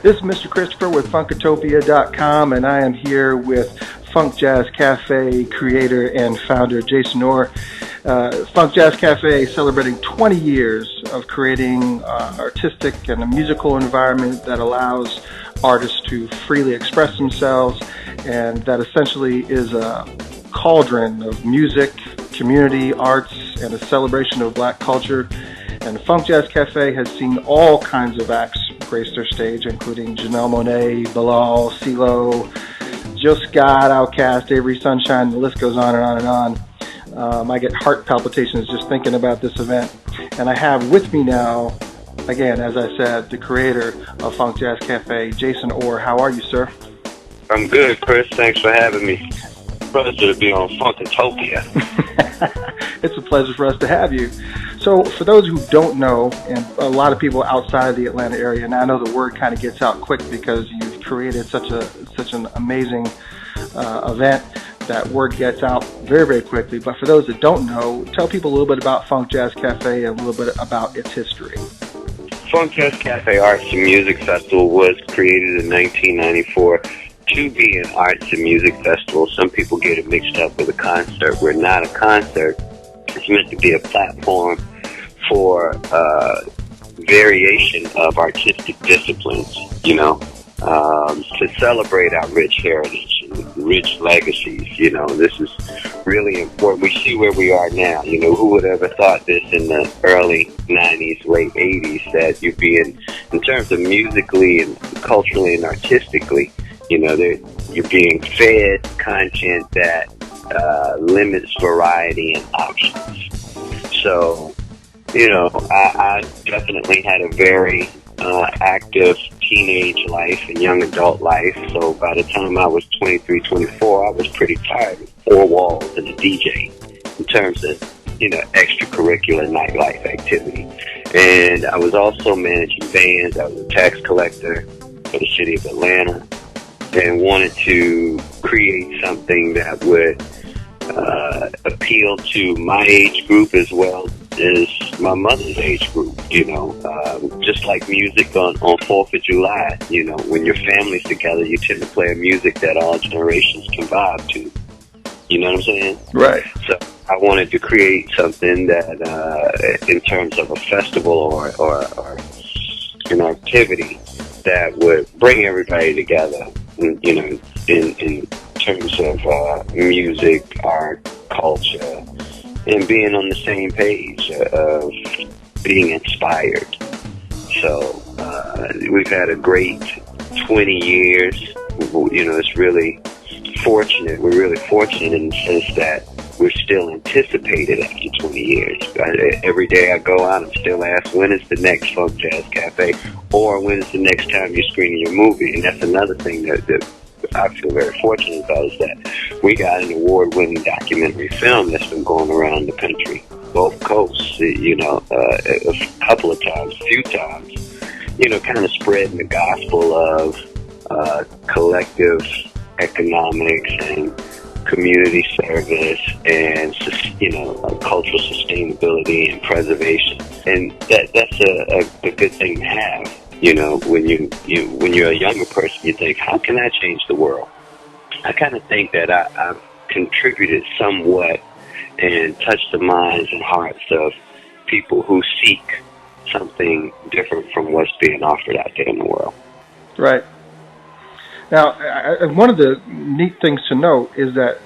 This is Mr. Christopher with Funkatopia.com, and I am here with FunkJazz Kafe creator and founder Jason Orr. FunkJazz Kafe celebrating 20 years of creating artistic and a musical environment that allows artists to freely express themselves, and that essentially is a cauldron of music, community, arts, and a celebration of black culture. And FunkJazz Kafe has seen all kinds of acts grace their stage, including Janelle Monáe, Bilal, CeeLo, Jill Scott, Outkast, Avery Sunshine. The list goes on and on and on. I get heart palpitations just thinking about this event. And I have with me now, again, as I said, the creator of FunkJazz Kafe, Jason Orr. How are you, sir? I'm good, Chris. Thanks for having me. Pleasure to be on Funkatopia. It's a pleasure for us to have you. So for those who don't know, and a lot of people outside the Atlanta area, and I know the word kind of gets out quick because you've created such an amazing event, that word gets out very, very quickly. But for those that don't know, tell people a little bit about FunkJazz Kafe and a little bit about its history. FunkJazz Kafe Arts and Music Festival was created in 1994 to be an arts and music festival. Some people get it mixed up with a concert. We're not a concert. It's meant to be a platform for variation of artistic disciplines, to celebrate our rich heritage and rich legacies. This is really important. We see where we are now. Who would ever thought this in the early 90s, late 80s, that you'd be in terms of musically and culturally and artistically, you're being fed content that limits variety and options. So, I definitely had a very active teenage life and young adult life. So by the time I was 23, 24, I was pretty tired of four walls and a DJ in terms of, extracurricular nightlife activity. And I was also managing bands. I was a tax collector for the city of Atlanta and wanted to create something that would appeal to my age group as well as my mother's age group, just like music on 4th of July, when your family's together, you tend to play a music that all generations can vibe to. You know what I'm saying? Right. So I wanted to create something that, in terms of a festival or an activity that would bring everybody together, in terms of music, art, culture, and being on the same page of being inspired. So we've had a great 20 years. It's really fortunate. We're really fortunate in the sense that we're still anticipated after 20 years. Every day I go out, I'm still asked, when is the next FunkJazz Kafe? Or when is the next time you're screening your movie? And that's another thing that I feel very fortunate about, is that we got an award-winning documentary film that's been going around the country, both coasts, a couple of times, a few times, kind of spreading the gospel of collective economics and community service and, cultural sustainability and preservation. And that's a good thing to have. When you're a younger person, you think, how can I change the world? I kind of think that I've contributed somewhat and touched the minds and hearts of people who seek something different from what's being offered out there in the world. Right. Now, one of the neat things to note is that,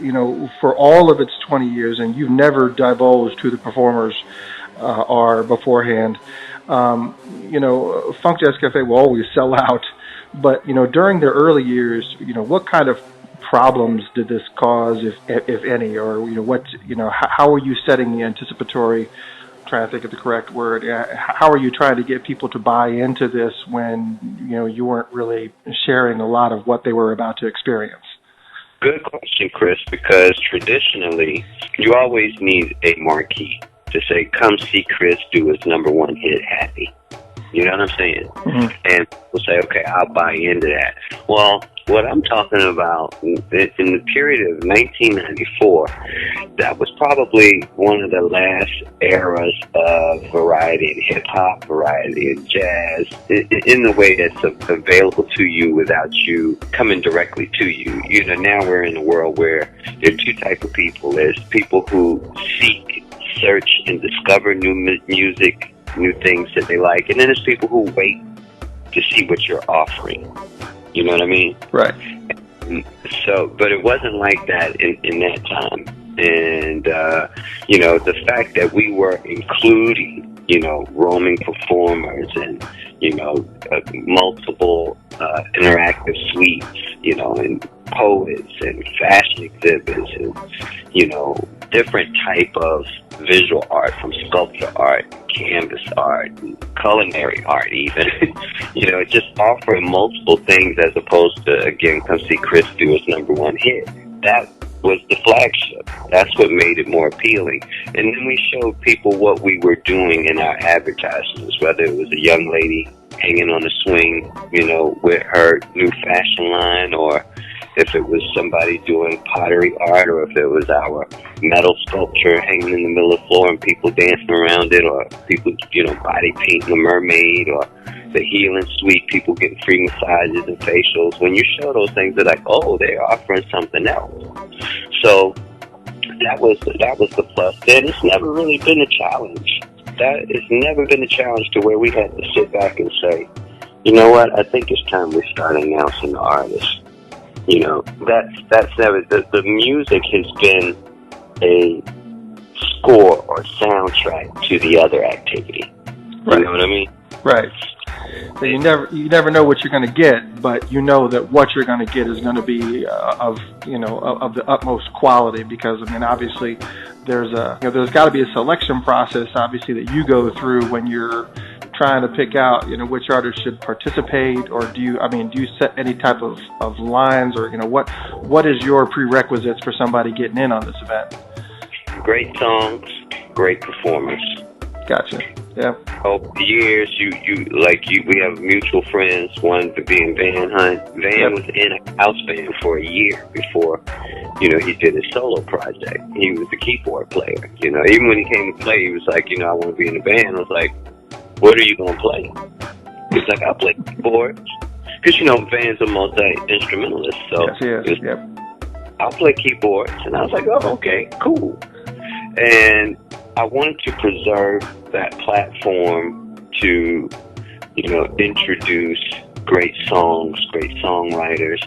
for all of its 20 years, and you've never divulged who the performers are beforehand, FunkJazz Kafe will always sell out, but, during their early years, what kind of problems did this cause, if any, or, how are you setting the anticipatory, trying to think of the correct word, how are you trying to get people to buy into this when, you weren't really sharing a lot of what they were about to experience? Good question, Chris, because traditionally, you always need a marquee to say, come see Chris do his #1 hit, Happy. You know what I'm saying? Mm-hmm. And people say, okay, I'll buy into that. Well, what I'm talking about in the period of 1994, that was probably one of the last eras of variety in hip-hop, variety in jazz, in the way that's available to you without you coming directly to you. You know, now we're in a world where there are two types of people. There's people who seek, search, and discover new music, new things that they like, and then there's people who wait to see what you're offering. You know what I mean? Right. So, but it wasn't like that in that time. And, you know, the fact that we were including, you know, roaming performers and, you know, multiple interactive suites, you know, and poets and fashion exhibits and, you know, different type of visual art, from sculpture art, canvas art, culinary art even. You know, just offering multiple things as opposed to, again, come see Chris do his #1 hit. That was the flagship. That's what made it more appealing. And then we showed people what we were doing in our advertisements, whether it was a young lady hanging on a swing, you know, with her new fashion line, or if it was somebody doing pottery art, or if it was our metal sculpture hanging in the middle of the floor and people dancing around it, or people, you know, body painting a mermaid, or the healing suite, people getting free massages and facials. When you show those things, they're like, oh, they're offering something else. So that was the plus. Then it's never really been a challenge. It's never been a challenge to where we had to sit back and say, you know what, I think it's time we start announcing the artists. You know, that's never, the music has been a score or soundtrack to the other activity. Right. You know what I mean? Right. So you never know what you're going to get, but you know that what you're going to get is going to be of the utmost quality, because I mean, obviously there's got to be a selection process, obviously, that you go through when you're trying to pick out, you know, which artists should participate, or do you set any type of lines, or, you know, what is your prerequisites for somebody getting in on this event? Great songs, great performers. Gotcha. Yeah. Over the years, we have mutual friends, one being Van Hunt. Van was in a house band for a year before, you know, he did his solo project. He was a keyboard player. You know, even when he came to play, he was like, you know, I want to be in a band. I was like, what are you going to play? He's like, I'll play keyboards. Because, you know, Van's a multi-instrumentalist. So yes, he is. Yep. I'll play keyboards. And I was like, oh, okay, cool. And I wanted to preserve that platform to, you know, introduce great songs, great songwriters,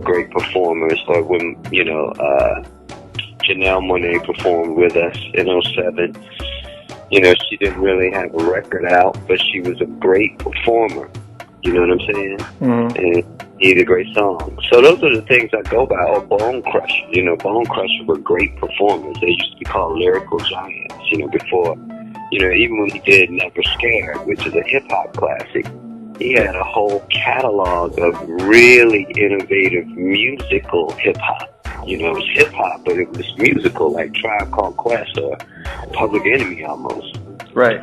great performers. Or when, you know, Janelle Monáe performed with us in '07, you know, she didn't really have a record out, but she was a great performer. You know what I'm saying? Mm-hmm. And he had a great song. So those are the things I go by. Oh, Bone Crusher. You know, Bone Crusher were great performers. They used to be called lyrical giants, you know, before, you know, even when he did Never Scared, which is a hip-hop classic, he had a whole catalog of really innovative musical hip-hop. You know, it was hip-hop, but it was musical, like Tribe Called Quest or Public Enemy almost. Right.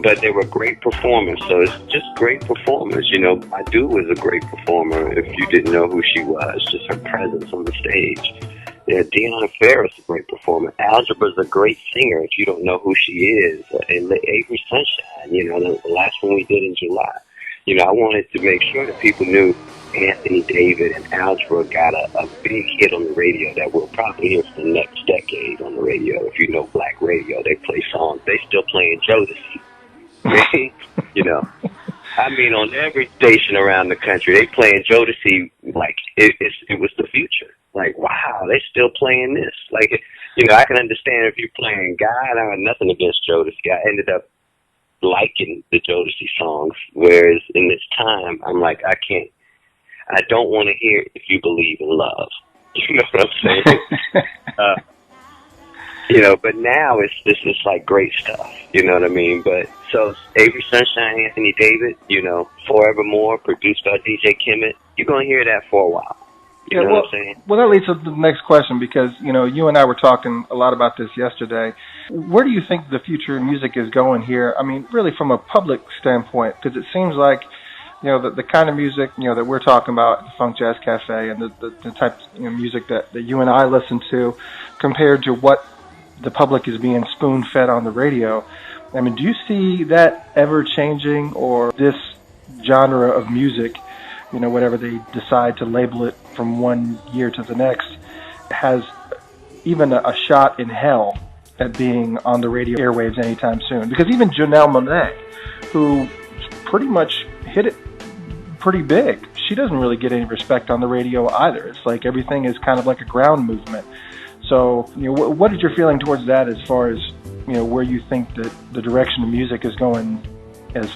But they were great performers, so it's just great performers. You know, Badu was a great performer if you didn't know who she was, just her presence on the stage. Yeah, Deanna Ferris is a great performer. Algebra's a great singer if you don't know who she is. And Avery Sunshine, you know, the last one we did in July. You know, I wanted to make sure that people knew Anthony David and Algebra got a big hit on the radio that we'll probably hear for the next decade on the radio. If you know black radio, they play songs. They still playing Jodeci. You know, I mean, on every station around the country, they playing Jodeci like it was the future. Like, wow, they still playing this. Like, you know, I can understand if you're playing God. I have nothing against Jodeci. I ended up liking the Jodeci songs, whereas in this time, I'm like, I don't want to hear If You Believe in Love. You know what I'm saying? You know, but now it's just like great stuff. You know what I mean? But so Avery Sunshine, Anthony David, you know, Forevermore, produced by DJ Kimmett. You're gonna hear that for a while. You know what I'm saying? Well, that leads to the next question because, you and I were talking a lot about this yesterday. Where do you think the future of music is going here? I mean, really from a public standpoint, because it seems like, the kind of music, that we're talking about at the Funk Jazz Cafe and the type of music that you and I listen to compared to what the public is being spoon-fed on the radio. I mean, do you see that ever changing, or this genre of music, whatever they decide to label it from one year to the next, has even a shot in hell at being on the radio airwaves anytime soon? Because even Janelle Monáe, who pretty much hit it pretty big, she doesn't really get any respect on the radio either. It's like everything is kind of like a ground movement. So, what is your feeling towards that as far as, where you think that the direction of music is going as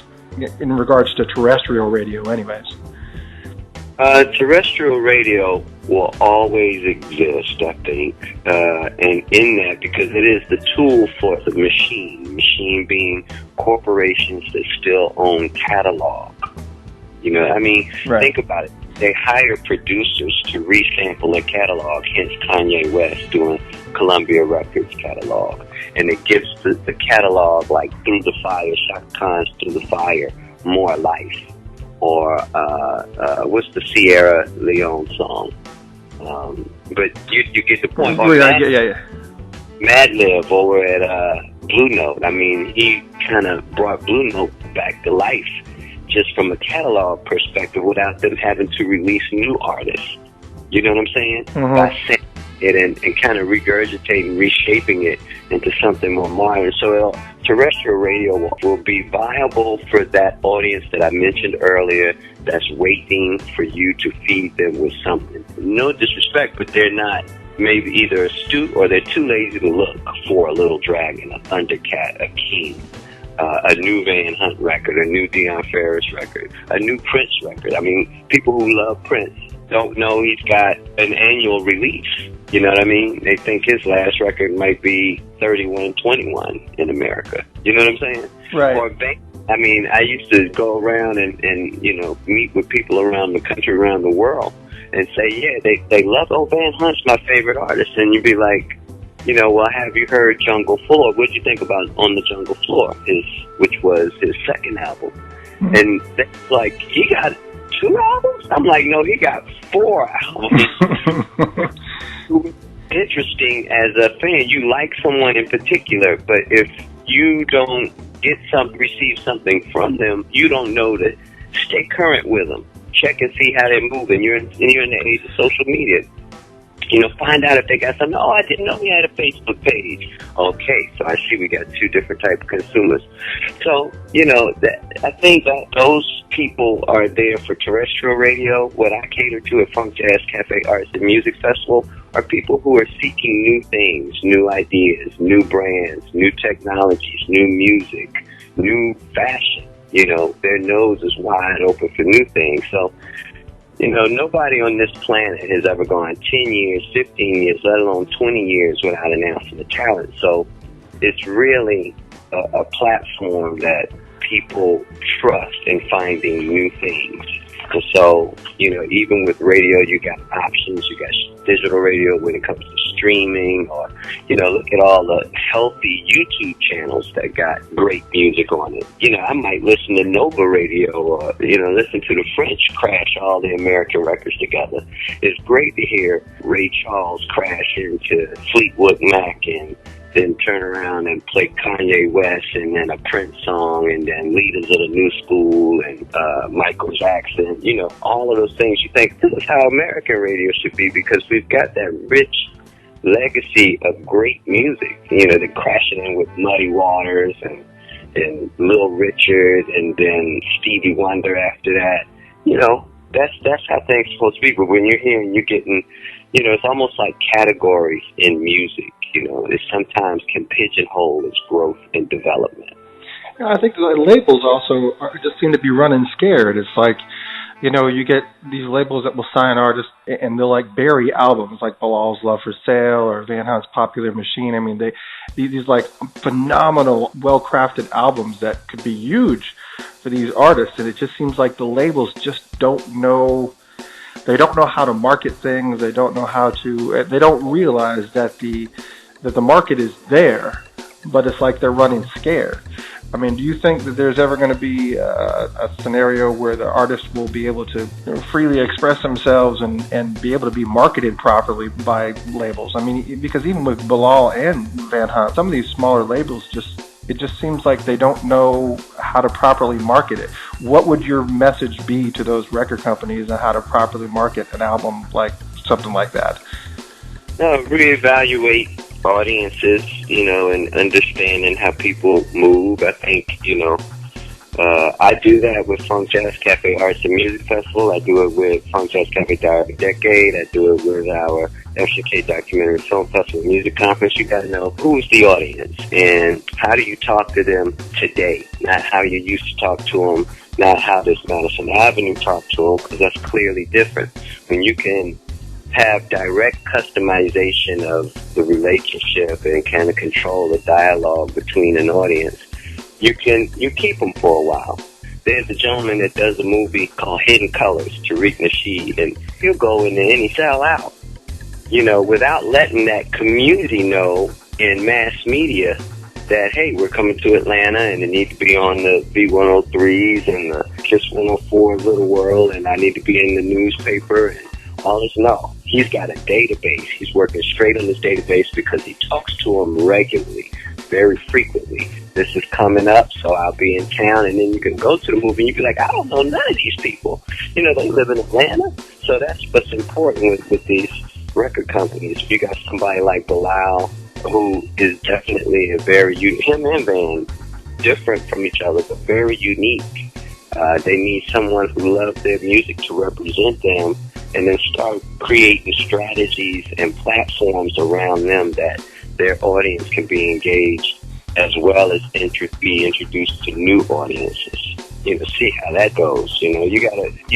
in regards to terrestrial radio anyways? Terrestrial radio will always exist, I think, and in that, because it is the tool for the machine being corporations that still own catalog. Right. Think about it. They hire producers to resample a catalog, hence Kanye West doing Columbia Records catalog. And it gives the catalog, like Through the Fire, Shaka Khan's Through the Fire, more life. Or what's the Sierra Leone song? But you get the point. Madlib over at Blue Note. I mean, he kind of brought Blue Note back to life just from a catalog perspective without them having to release new artists. You know what I'm saying? Mm-hmm. By saying it and kind of regurgitating, reshaping it into something more modern. So terrestrial radio will be viable for that audience that I mentioned earlier that's waiting for you to feed them with something. No disrespect, but they're not maybe either astute or they're too lazy to look for a Little Dragon, a Thundercat, a King, a new Van Hunt record, a new Deion Ferris record, a new Prince record. I mean, people who love Prince don't know he's got an annual release. You know what I mean? They think his last record might be 3121 in America. You know what I'm saying? Right. Or I mean, I used to go around and meet with people around the country, around the world, and say, yeah, they love, Van Hunt's my favorite artist. And you'd be like, well, have you heard Jungle Floor? What'd you think about On the Jungle Floor, which was his second album? Mm-hmm. And that's like, he got 2 albums? I'm like, no, he got 4 albums. Interesting as a fan. You like someone in particular, but if you don't receive something from them, you don't know to stay current with them. Check and see how they're moving. You're in the age of social media. Find out if they got something. Oh, I didn't know we had a Facebook page. Okay, so I see we got 2 different types of consumers. So, I think that those people are there for terrestrial radio. What I cater to at FunkJazz Kafe Arts and Music Festival are people who are seeking new things, new ideas, new brands, new technologies, new music, new fashion. Their nose is wide open for new things. So, nobody on this planet has ever gone 10 years, 15 years, let alone 20 years without announcing a talent. So it's really a platform that people trust in finding new things. And so, even with radio, you got options. You got digital radio when it comes to streaming, or, look at all the healthy YouTube channels that got great music on it. I might listen to Nova Radio or, listen to the French crash all the American records together. It's great to hear Ray Charles crash into Fleetwood Mac and then turn around and play Kanye West and then a Prince song and then Leaders of the New School and Michael Jackson. All of those things. You think this is how American radio should be, because we've got that rich legacy of great music. They're crashing in with Muddy Waters and Little Richard and then Stevie Wonder after that. That's how things are supposed to be. But when you're here and you're getting, it's almost like categories in music. It sometimes can pigeonhole its growth and development. I think the labels also just seem to be running scared. It's like, you get these labels that will sign artists and they'll bury albums like Bilal's Love for Sale or Van Hunt's Popular Machine. I mean, these phenomenal, well-crafted albums that could be huge for these artists, and it just seems like the labels just don't know they don't know how to market things. They don't know how to. They don't realize that the market is there, but it's like they're running scared. I mean, do you think that there's ever going to be a scenario where the artists will be able to freely express themselves and be able to be marketed properly by labels? I mean, because even with Bilal and Van Hunt, some of these smaller labels it just seems like they don't know how to properly market it. What would your message be to those record companies on how to properly market an album like something like that? No, reevaluate audiences, and understanding how people move. I think, I do that with FunkJazz Kafe Arts and Music Festival. I do it with FunkJazz Kafe Diary of a Decade. I do it with our FCK Documentary Film Festival Music Conference. You got to know who's the audience and how do you talk to them today, not how you used to talk to them, not how this Madison Avenue talked to them, because that's clearly different. When you can have direct customization of the relationship and kind of control the dialogue between an audience, you keep them for a while. There's a gentleman that does a movie called Hidden Colors, Tariq Nasheed, and he'll go in there and he sell out, without letting that community know in mass media that, hey, we're coming to Atlanta and it needs to be on the V103s and the Kiss 104 Little World, and I need to be in the newspaper and all this. No, he's got a database. He's working straight on this database because he talks to them regularly, very frequently. This is coming up, so I'll be in town, and then you can go to the movie and you be like, I don't know none of these people. They live in Atlanta. So that's what's important with these record companies. You got somebody like Bilal, who is definitely him and Van, different from each other, but very unique. They need someone who loves their music to represent them, and then start creating strategies and platforms around them that their audience can be engaged, as well as be introduced to new audiences. See how that goes. You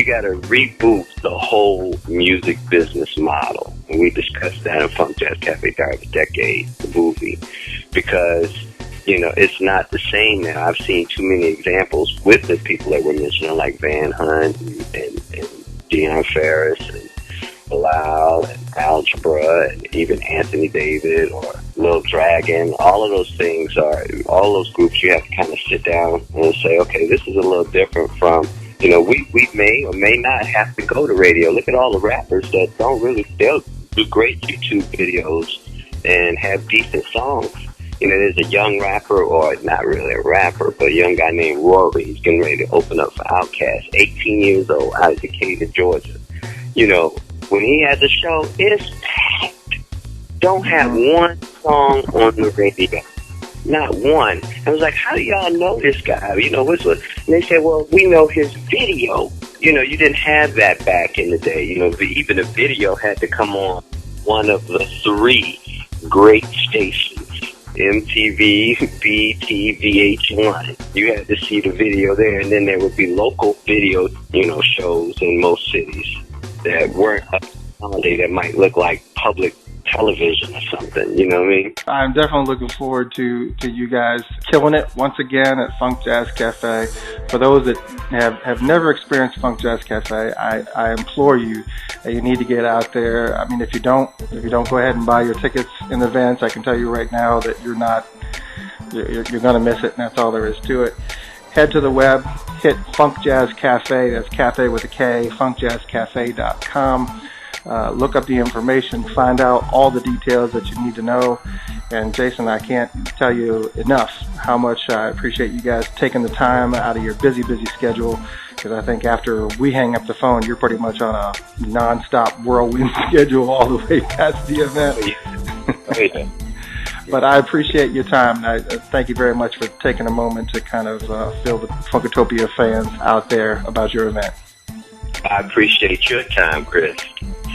gotta reboot the whole music business model. And we discussed that in FunkJazz Kafe Diary of a Decade, the movie, because it's not the same now. I've seen too many examples with the people that were mentioning, like Van Hunt and Deion Ferris and Bilal and Algebra and even Anthony David or Lil Dragon. All of those groups, you have to kind of sit down and say, okay, this is a little different from, we may or may not have to go to radio. Look at all the rappers that they'll do great YouTube videos and have decent songs. There's a young rapper, or not really a rapper, but a young guy named Rory. He's getting ready to open up for Outkast, 18 years old, out of Decatur, Georgia. When he has a show, it's packed. Don't have one song on the radio. Not one. I was like, how do y'all know this guy? And they said, well, we know his video. You didn't have that back in the day. Even the video had to come on one of the three great stations. MTV, BT, VH1. You had to see the video there, and then there would be local video, shows in most cities that weren't up holiday that might look like public television or something. You know what I mean? I'm definitely looking forward to you guys killing it once again at FunkJazz Kafe. For those that have never experienced FunkJazz Kafe, I implore you that you need to get out there. I mean, if you don't go ahead and buy your tickets in advance, I can tell you right now that you're going to miss it, and that's all there is to it. Head to the web, hit FunkJazz Kafe, that's cafe with a K, funkjazzcafe.com. Look up the information, find out all the details that you need to know. And Jason, I can't tell you enough how much I appreciate you guys taking the time out of your busy schedule, because I think after we hang up the phone, you're pretty much on a non-stop whirlwind schedule all the way past the event. But I appreciate your time. I thank you very much for taking a moment to kind of fill the Funkatopia fans out there about your event. I appreciate your time, Chris.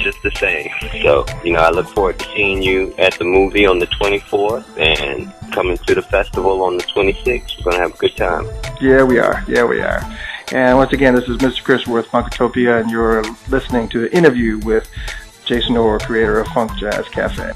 Just the same. So, I look forward to seeing you at the movie on the 24th and coming to the festival on the 26th. We're going to have a good time. Yeah, we are. And once again, this is Mr. Chris Worth, Funkatopia, and you're listening to the interview with Jason Orr, creator of FunkJazz Kafe.